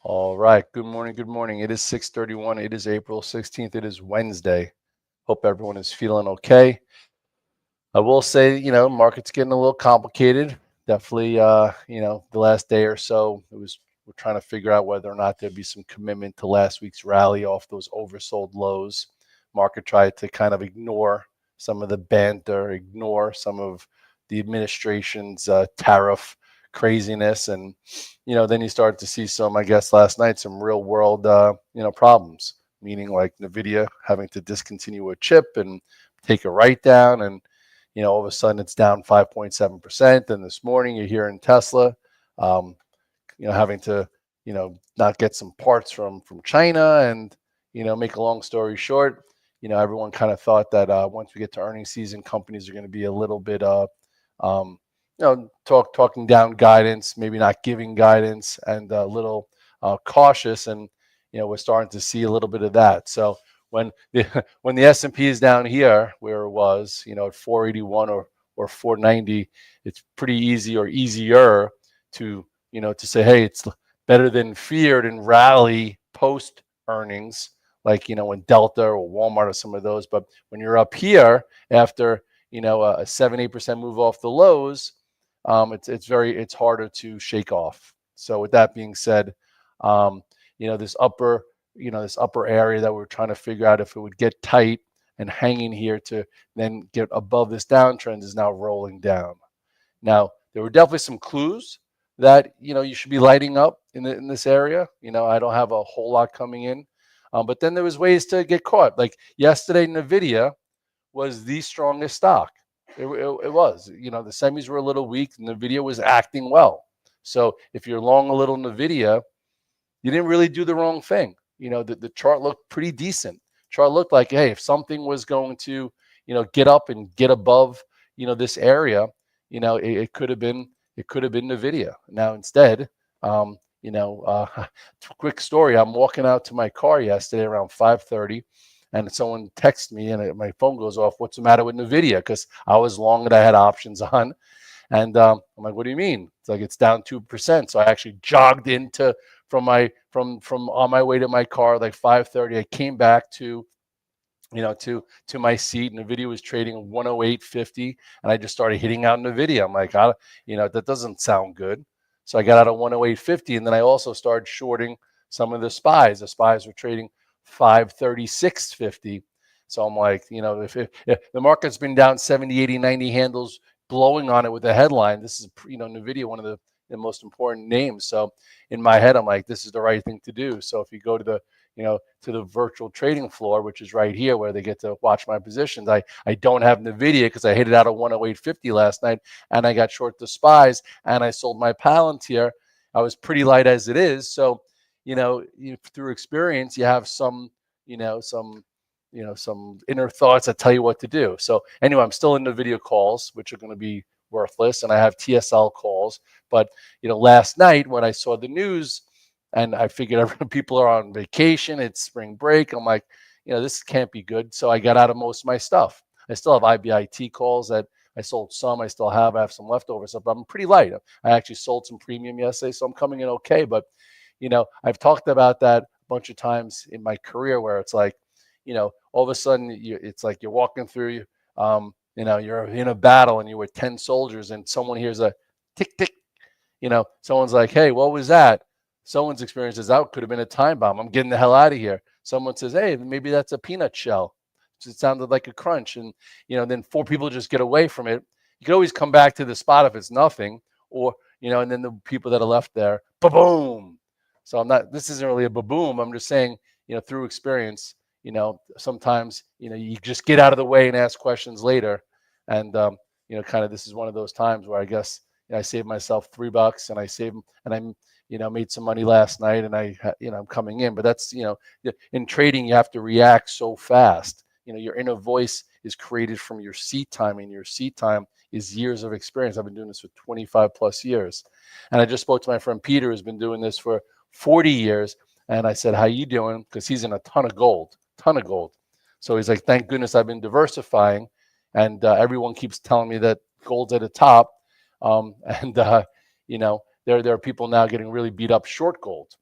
All right. Good morning. Good morning. It is 6:31. It is April 16th. It is Wednesday. Hope everyone is feeling okay. I will say, market's getting a little complicated. Definitely, the last day or so, we're trying to figure out whether or not there'd be some commitment to last week's rally off those oversold lows. Market tried to kind of ignore some of the banter, ignore some of the administration's tariff craziness, and then you start to see some, I guess, last night, some real world, problems. Meaning like Nvidia having to discontinue a chip and take a write down, and all of a sudden it's down 5.7%. And this morning you're hearing Tesla, um, having to, not get some parts from China. And, make a long story short, everyone kind of thought that once we get to earnings season, companies are going to be a little bit, um, talking down guidance, maybe not giving guidance, and a little cautious. And, we're starting to see a little bit of that. So when when the S&P is down here where it was, at 481 or 490, it's pretty easy or easier to, to say, hey, it's better than feared and rally post earnings, like, when Delta or Walmart or some of those. But when you're up here after, a 7-8% move off the lows, it's harder to shake off. So with that being said, um, this upper area that we're trying to figure out if it would get tight and hanging here to then get above this downtrend is now rolling down. Now, there were definitely some clues that, you should be lighting up in this area. I don't have a whole lot coming in. But then there was ways to get caught. Like yesterday, NVIDIA was the strongest stock. It was. The semis were a little weak. NVIDIA was acting well. So if you're long a little NVIDIA, you didn't really do the wrong thing. The chart looked pretty decent. Chart looked like, hey, if something was going to, get up and get above, this area, it could have been NVIDIA. Now instead, quick story. I'm walking out to my car yesterday around 5:30, and someone texts me, and my phone goes off. What's the matter with NVIDIA? Because I was long and I had options on. And I'm like, what do you mean? It's like it's down 2%. So I actually jogged into from on my way to my car like 5:30. I came back to my seat, and the video was trading 108.50, and I just started hitting out in the video. I'm like, that doesn't sound good. So I got out of 108.50, and then I also started shorting some of the SPYs. The SPYs were trading 536.50. So I'm like, if the market's been down 70, 80, 90 handles, blowing on it with a headline, this is, NVIDIA, one of the most important names. So in my head, I'm like, this is the right thing to do. So if you go to the virtual trading floor, which is right here where they get to watch my positions, I don't have NVIDIA because I hit it out of 108.50 last night, and I got short the SPYs, and I sold my Palantir. I was pretty light as it is. So, through experience, you have some inner thoughts that tell you what to do. So anyway, I'm still in the video calls, which are going to be worthless, and I have TSL calls. But last night when I saw the news, and I figured people are on vacation, it's spring break, I'm like, this can't be good. So I got out of most of my stuff. I still have IBIT calls that I sold some. I have some leftover stuff, but I'm pretty light. I actually sold some premium yesterday, so I'm coming in okay. But I've talked about that a bunch of times in my career where it's like, all of a sudden it's like you're walking through, you're in a battle and you're with 10 soldiers, and someone hears a tick, tick, someone's like, hey, what was that? Someone's experience is that could have been a time bomb. I'm getting the hell out of here. Someone says, hey, maybe that's a peanut shell. It sounded like a crunch. And, then 4 people just get away from it. You can always come back to the spot if it's nothing, or, and then the people that are left there, ba-boom. So this isn't really a ba-boom. I'm just saying, through experience, sometimes, you just get out of the way and ask questions later. And, kind of this is one of those times where I guess I saved myself $3 and I saved, and I'm, made some money last night, and I'm coming in. But that's, in trading, you have to react so fast. Your inner voice is created from your seat time, and your seat time is years of experience. I've been doing this for 25 plus years. And I just spoke to my friend Peter, who's been doing this for 40 years. And I said, how you doing? Because he's in a ton of gold. So he's like, thank goodness I've been diversifying. And everyone keeps telling me that gold's at the top. There are people now getting really beat up short gold.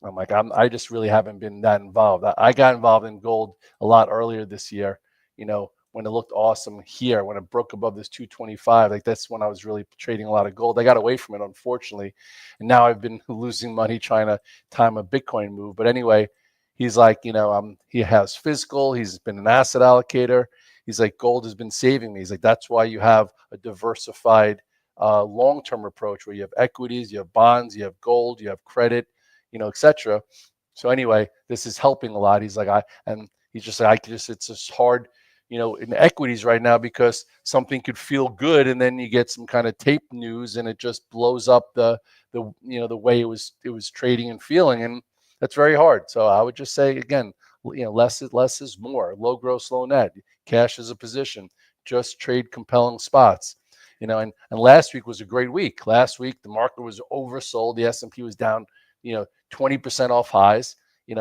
I'm like, I just really haven't been that involved. I got involved in gold a lot earlier this year, when it looked awesome here, when it broke above this 225. Like, that's when I was really trading a lot of gold. I got away from it, unfortunately. And now I've been losing money trying to time a Bitcoin move. But anyway, he's like, he has physical, he's been an asset allocator. He's like, gold has been saving me. He's like, that's why you have a diversified long-term approach where you have equities, you have bonds, you have gold, you have credit, etc. So anyway, this is helping a lot. He's like, and he's just like, it's just hard, in equities right now, because something could feel good and then you get some kind of tape news and it just blows up the way it was trading and feeling, and that's very hard. So I would just say again, less is more. Low gross, low net. Cash is a position. Just trade compelling spots. And last week was a great week. Last week the market was oversold. The S&P was down 20% off highs.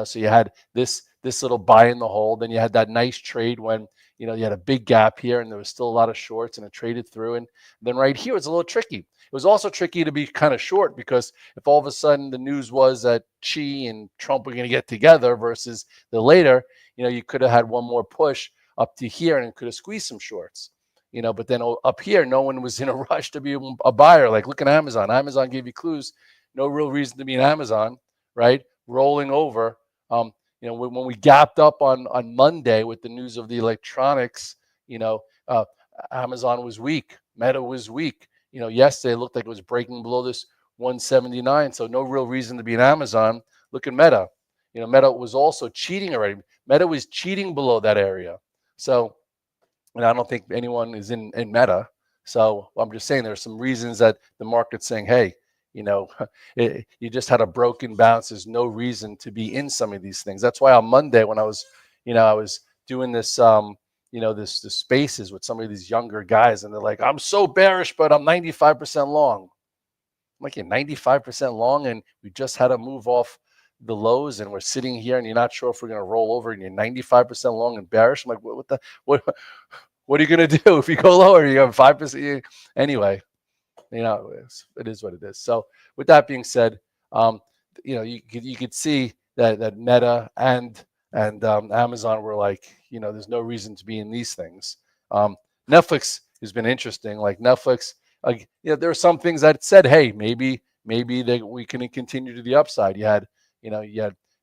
So you had this little buy in the hole. Then you had that nice trade when you had a big gap here and there was still a lot of shorts and it traded through. And then right here it's a little tricky. It was also tricky to be kind of short, because if all of a sudden the news was that Xi and Trump were going to get together versus the later, you could have had one more push up to here and could have squeezed some shorts. But then up here, no one was in a rush to be a buyer. Like, look at Amazon. Amazon gave you clues. No real reason to be in Amazon, right? Rolling over. When we gapped up on Monday with the news of the electronics, Amazon was weak. Meta was weak. Yesterday it looked like it was breaking below this 179. So no real reason to be in Amazon. Look at Meta. Meta was also cheating already. Meta was cheating below that area. So, and I don't think anyone is in Meta. So I'm just saying there's some reasons that the market's saying, hey, you just had a broken bounce. There's no reason to be in some of these things. That's why on Monday when I was doing this, the spaces with some of these younger guys, and they're like, I'm so bearish, but I'm 95% long. I'm like, you're 95% long, and we just had to move off the lows, and we're sitting here, and you're not sure if we're going to roll over, and you're 95% long and bearish. I'm like, what are you going to do if you go lower? You have 5%. Anyway. It is what it is. So with that being said, you could see that Meta and Amazon were like, there's no reason to be in these things. Netflix has been interesting. Like Netflix, there are some things that said, hey, maybe we can continue to the upside. You had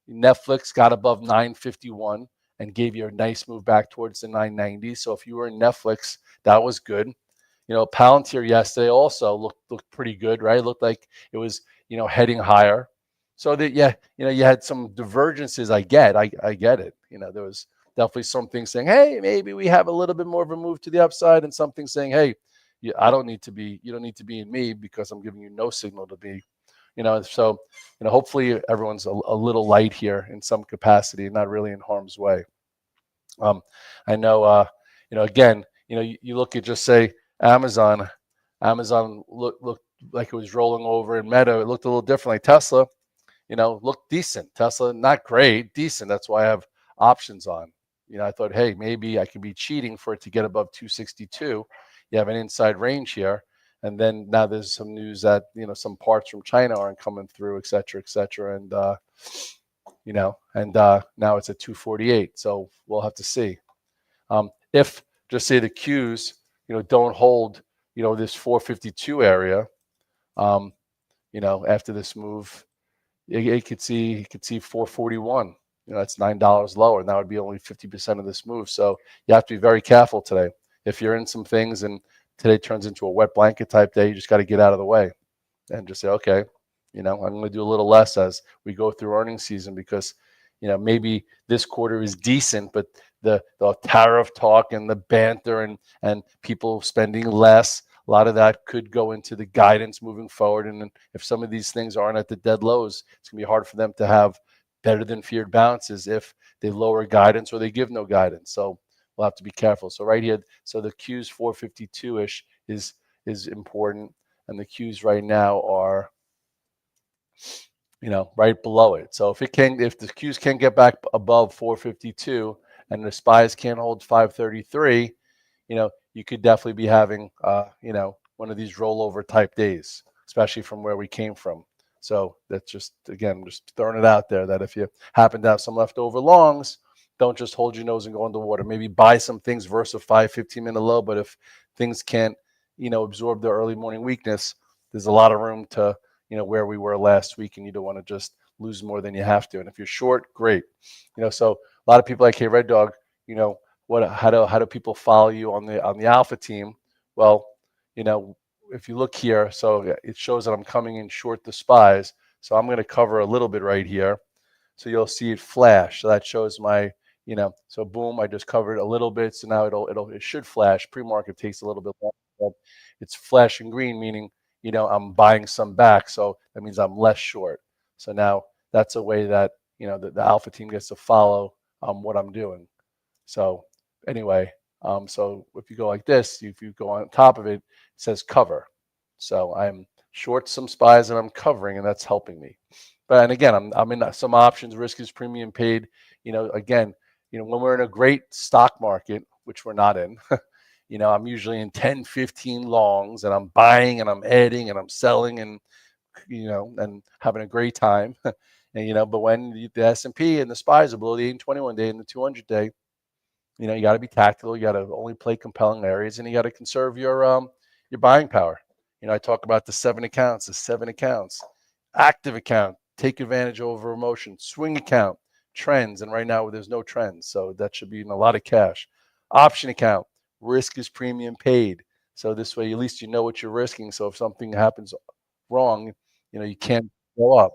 Netflix got above 951 and gave you a nice move back towards the 990. So if you were in Netflix, that was good. Palantir yesterday also looked pretty good, right? It looked like it was, heading higher. So that, you had some divergences. I get it. There was definitely some things saying, hey, maybe we have a little bit more of a move to the upside, and something saying, hey, you don't need to be in me because I'm giving you no signal to be, so, hopefully everyone's a little light here in some capacity, not really in harm's way. I know, again, you look at just say, Amazon looked like it was rolling over, and Meta, it looked a little differently. Tesla, looked decent. Tesla, not great, decent. That's why I have options on. I thought, hey, maybe I could be cheating for it to get above 262. You have an inside range here. And then now there's some news that, some parts from China aren't coming through, et cetera, et cetera. And, now it's at 248. So we'll have to see. If just say the Qs, don't hold, this 452 area, after this move, you could see 441. That's $9 lower, and that would be only 50% of this move. So you have to be very careful today. If you're in some things and today turns into a wet blanket type day, you just got to get out of the way and just say, okay, I'm going to do a little less as we go through earnings season, because maybe this quarter is decent, but the tariff talk and the banter and people spending less, a lot of that could go into the guidance moving forward. And if some of these things aren't at the dead lows, it's going to be hard for them to have better than feared bounces if they lower guidance or they give no guidance. So we'll have to be careful. So right here, so the Qs 452-ish is important, and the Qs right now are right below it. So if the Qs can get back above 452 and the SPYs can't hold 533, you could definitely be having, one of these rollover type days, especially from where we came from. So that's just, again, just throwing it out there that if you happen to have some leftover longs, don't just hold your nose and go underwater. Maybe buy some things versus a 15-minute low. But if things can't, absorb the early morning weakness, there's a lot of room to, where we were last week, and you don't want to just lose more than you have to. And if you're short, great. So a lot of people like, hey, Red Dog, how do people follow you on the alpha team? Well, if you look here, so it shows that I'm coming in short the SPYs. So I'm going to cover a little bit right here. So you'll see it flash. So that shows my, so boom, I just covered a little bit. So now it should flash. Pre-market takes a little bit longer, but it's flashing green, meaning, I'm buying some back. So that means I'm less short. So now that's a way that, the alpha team gets to follow what I'm doing. So anyway, so if you go like this, if you go on top of it, it says cover. So I'm short some SPYs and I'm covering, and that's helping me. But and again, I'm in some options. Risk is premium paid. Again, when we're in a great stock market, which we're not in, I'm usually in 10, 15 longs, and I'm buying and I'm adding and I'm selling and and having a great time. And but when the S&P and the SPYs are below the 821 day and the 200 day, you got to be tactical. You got to only play compelling areas, and you got to conserve your buying power. I talk about the seven accounts, active account, take advantage over emotion, swing account, trends, and right now there's no trends, so that should be in a lot of cash. Option account, risk is premium paid, so this way at least you know what you're risking. So if something happens wrong, you can't go up.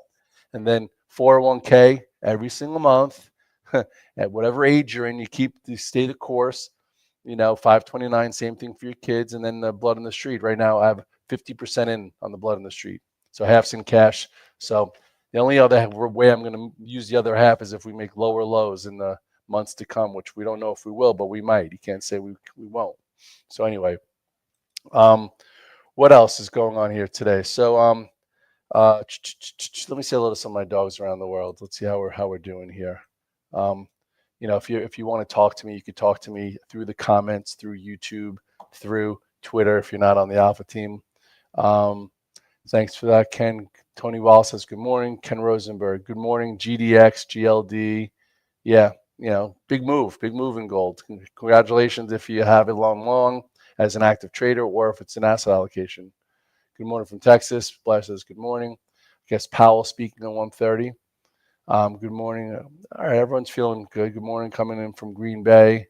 And then 401k every single month. At whatever age you're in, you stay the course. 529, same thing for your kids. And then the blood in the street. Right now, I have 50% in on the blood in the street. So half's in cash. So the only other way I'm going to use the other half is if we make lower lows in the months to come, which we don't know if we will, but we might. You can't say we won't. So anyway, what else is going on here today? So let me say hello to some of my dogs around the world. Let's see how we're doing here. If you want to talk to me, you could talk to me through the comments, through YouTube, through Twitter. If you're not on the Alpha team, thanks for that, Ken. Tony Wallace says good morning. Ken Rosenberg, good morning. GDX, GLD, yeah, big move in gold. Congratulations if you have it long as an active trader, or if it's an asset allocation. Good morning from Texas. Blair says good morning. I guess Powell speaking at 1:30. Good morning. All right, everyone's feeling good. Good morning, coming in from Green Bay.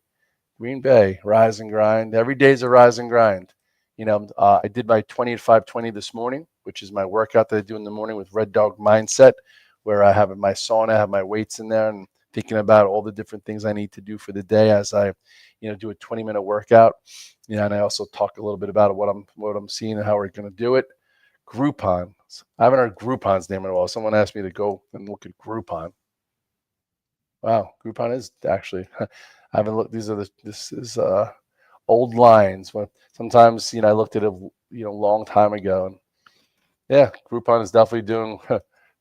Green Bay, rise and grind. Every day's a rise and grind. I did my 20 at 520 this morning, which is my workout that I do in the morning with Red Dog Mindset, where I have my sauna, I have my weights in there, and thinking about all the different things I need to do for the day as I, do a 20-minute workout. And I also talk a little bit about what I'm seeing and how we're going to do it. Groupon. I haven't heard Groupon's name in a while. Someone asked me to go and look at Groupon. Wow, Groupon is actually. I haven't looked. This is old lines. But sometimes I looked at it a long time ago, and yeah, Groupon is definitely doing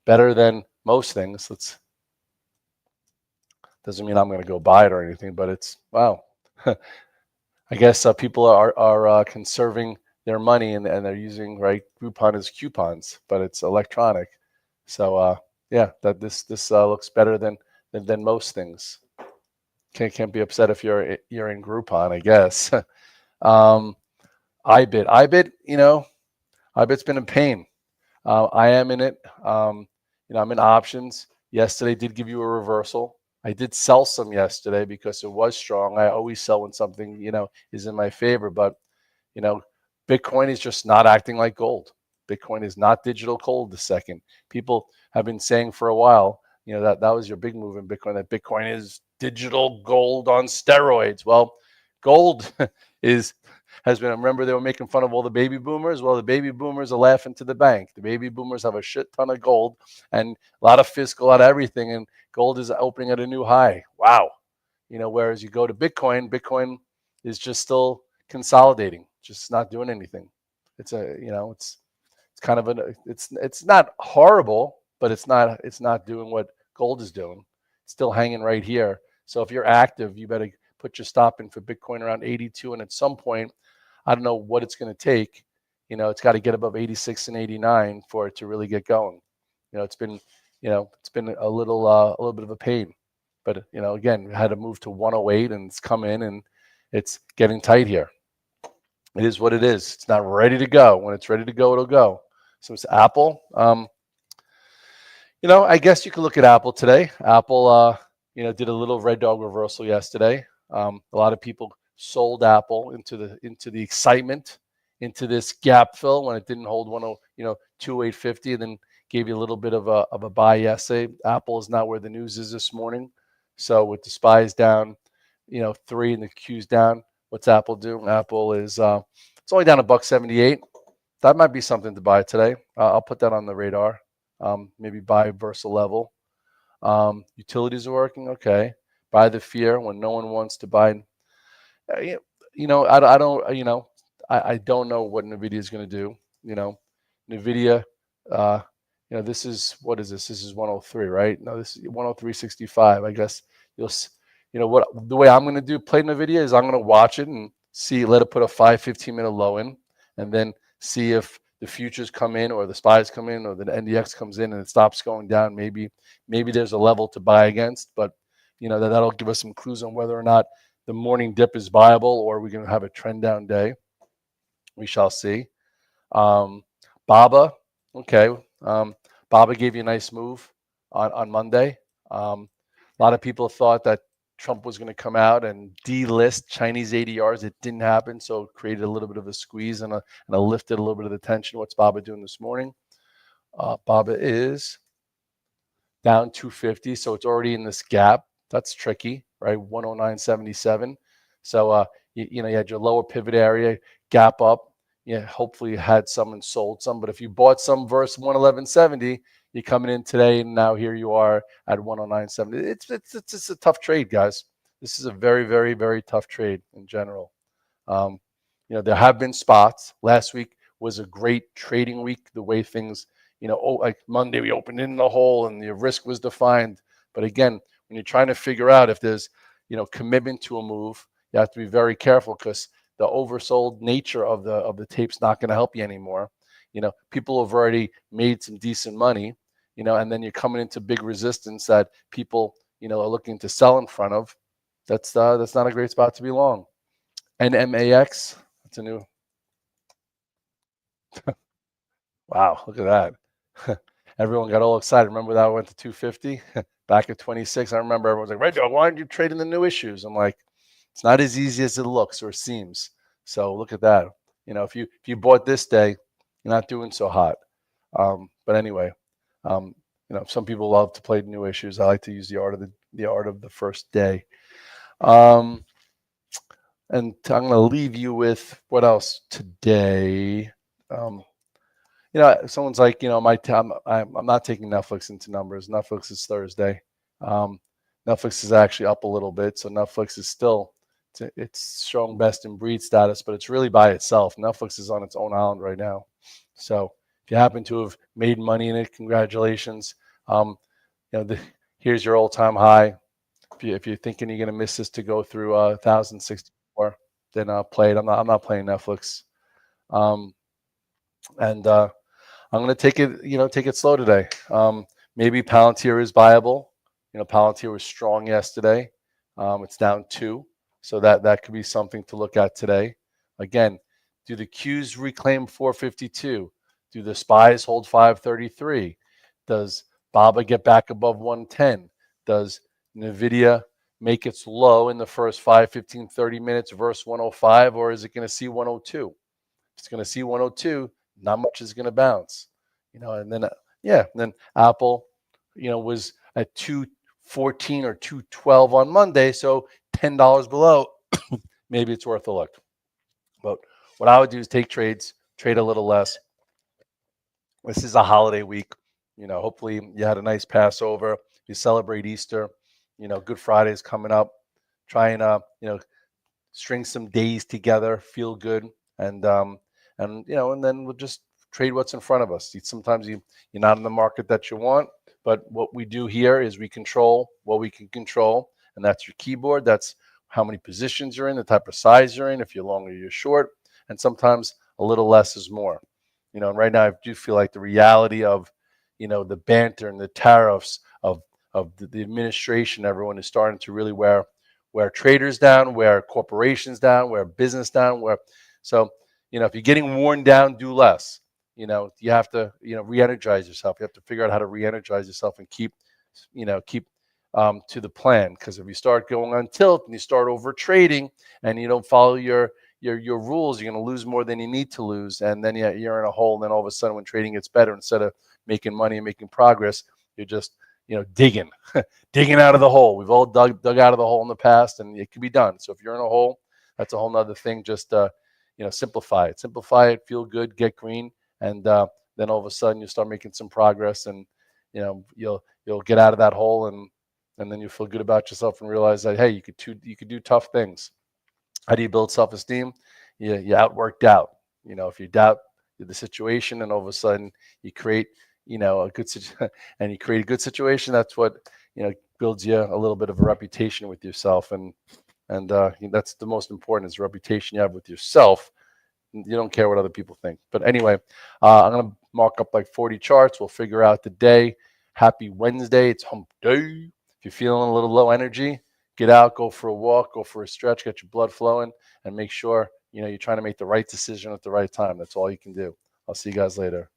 better than most things. Doesn't mean I'm going to go buy it or anything, but it's wow. I guess people are conserving their money and they're using Groupon as coupons, but it's electronic. So yeah, that this looks better than most things. Can't be upset if you're in Groupon, I guess. IBIT, IBIT's been in pain. I am in it. I'm in options. Yesterday did give you a reversal. I did sell some yesterday because it was strong. I always sell when something, is in my favor. But, Bitcoin is just not acting like gold. Bitcoin is not digital gold the second. People have been saying for a while, that was your big move in Bitcoin, that Bitcoin is digital gold on steroids. Well, gold has been, remember they were making fun of all the baby boomers? Well, the baby boomers are laughing to the bank. The baby boomers have a shit ton of gold and a lot of fiscal, a lot of everything, and gold is opening at a new high. Wow. Whereas you go to Bitcoin is just still consolidating, just not doing anything. It's kind of it's not horrible, but it's not doing what gold is doing. It's still hanging right here. So if you're active, you better put your stop in for Bitcoin around 82, and at some point, I don't know what it's going to take. It's got to get above 86 and 89 for it to really get going. It's been a little bit of a pain. But again, we had to move to 108, and it's come in, and it's getting tight here. It is what it is. It's not ready to go. When it's ready to go, it'll go. So it's Apple. I guess you could look at Apple today. Apple, did a little red dog reversal yesterday. A lot of people sold Apple into the excitement, into this gap fill when it didn't hold 2850, and then gave you a little bit of a buy yesterday. Apple is not where the news is this morning. So with the SPYs down, 3 and the Qs down, what's Apple do? Apple is it's only down $1.78. That might be something to buy today. I'll put that on the radar. Maybe buy versus level. Utilities are working okay. Buy the fear when no one wants to buy. I don't know what Nvidia is going to do. Nvidia. This is, what is this? This is 103, right? No, this is 103.65. I guess what the way I'm going to play Nvidia is I'm going to watch it and let it put a 15-minute low in, and then see if the futures come in or the SPYs come in or the NDX comes in and it stops going down. Maybe there's a level to buy against, but that'll give us some clues on whether or not the morning dip is viable or we're going to have a trend down day. We shall see. Baba, okay. Baba gave you a nice move on Monday. A lot of people thought that Trump was going to come out and delist Chinese ADRs. It didn't happen, so it created a little bit of a squeeze and lifted a little bit of the tension. What's Baba doing this morning? Baba is down 250, so it's already in this gap. That's tricky, right? 109.77. So you had your lower pivot area, gap up. Hopefully you had some and sold some. But if you bought some versus 111.70, you're coming in today, and now here you are at 109.70. It's a tough trade, guys. This is a very, very, very tough trade in general. There have been spots. Last week was a great trading week. The way things, like Monday we opened in the hole and the risk was defined. But again, when you're trying to figure out if there's, commitment to a move, you have to be very careful, because the oversold nature of the tape's not going to help you anymore. People have already made some decent money, and then you're coming into big resistance that people, are looking to sell in front of. That's not a great spot to be long. NMAX, that's a new. Wow, look at that. Everyone got all excited. Remember that went to 250 back at 26. I remember everyone was like, "Red, why aren't you trading the new issues?" I'm like, it's not as easy as it looks or seems. So look at that. If you bought this day, you're not doing so hot. But anyway, some people love to play new issues. I like to use the art of the first day. And I'm going to leave you with what else today. Someone's like, I'm not taking Netflix into numbers. Netflix is Thursday. Netflix is actually up a little bit, so Netflix is still, it's showing best in breed status, but it's really by itself. Netflix is on its own island right now. So if you happen to have made money in it, congratulations. Here's your all-time high. If you're thinking you're going to miss this to go through 1,064, then play it. I'm not playing Netflix. And I'm going to take it slow today. Maybe Palantir is viable. Palantir was strong yesterday. It's down 2, so that could be something to look at today. Again, do the Qs reclaim 452? Do the SPYs hold 533? Does BABA get back above 110? Does Nvidia make its low in the first 5, 15, 30 minutes versus 105, or is it going to see 102? If it's going to see 102, not much is going to bounce. And then Apple, was at 214 or 212 on Monday, so $10 below. Maybe it's worth a look. But what I would do is trade a little less. This is a holiday week. Hopefully you had a nice Passover. You celebrate Easter. Good Friday is coming up. Try and string some days together. Feel good, and then we'll just trade what's in front of us. Sometimes you're not in the market that you want, but what we do here is we control what we can control, and that's your keyboard. That's how many positions you're in, the type of size you're in, if you're long or you're short, and sometimes a little less is more. And right now I do feel like the reality of, the banter and the tariffs of the administration. Everyone is starting to really wear traders down, wear corporations down, wear business down. So if you're getting worn down, do less. You have to re-energize yourself. You have to figure out how to re-energize yourself and keep to the plan. Because if you start going on tilt and you start over trading and you don't follow your rules, you're going to lose more than you need to lose, and then you're in a hole. And then all of a sudden, when trading gets better, instead of making money and making progress, you're just digging out of the hole. We've all dug out of the hole in the past, and it can be done. So if you're in a hole, that's a whole nother thing. Just simplify it, feel good, get green, and then all of a sudden you start making some progress, and you'll get out of that hole, and then you feel good about yourself and realize that, hey, you could do tough things. How do you build self-esteem? You outworked out. If you doubt the situation, and all of a sudden you create a good and you create a good situation, that's what builds you a little bit of a reputation with yourself, and that's the most important, is the reputation you have with yourself. You don't care what other people think. But anyway, I'm going to mark up like 40 charts. We'll figure out the day. Happy Wednesday. It's hump day. If you're feeling a little low energy, get out, go for a walk, go for a stretch, get your blood flowing, and make sure you're trying to make the right decision at the right time. That's all you can do. I'll see you guys later.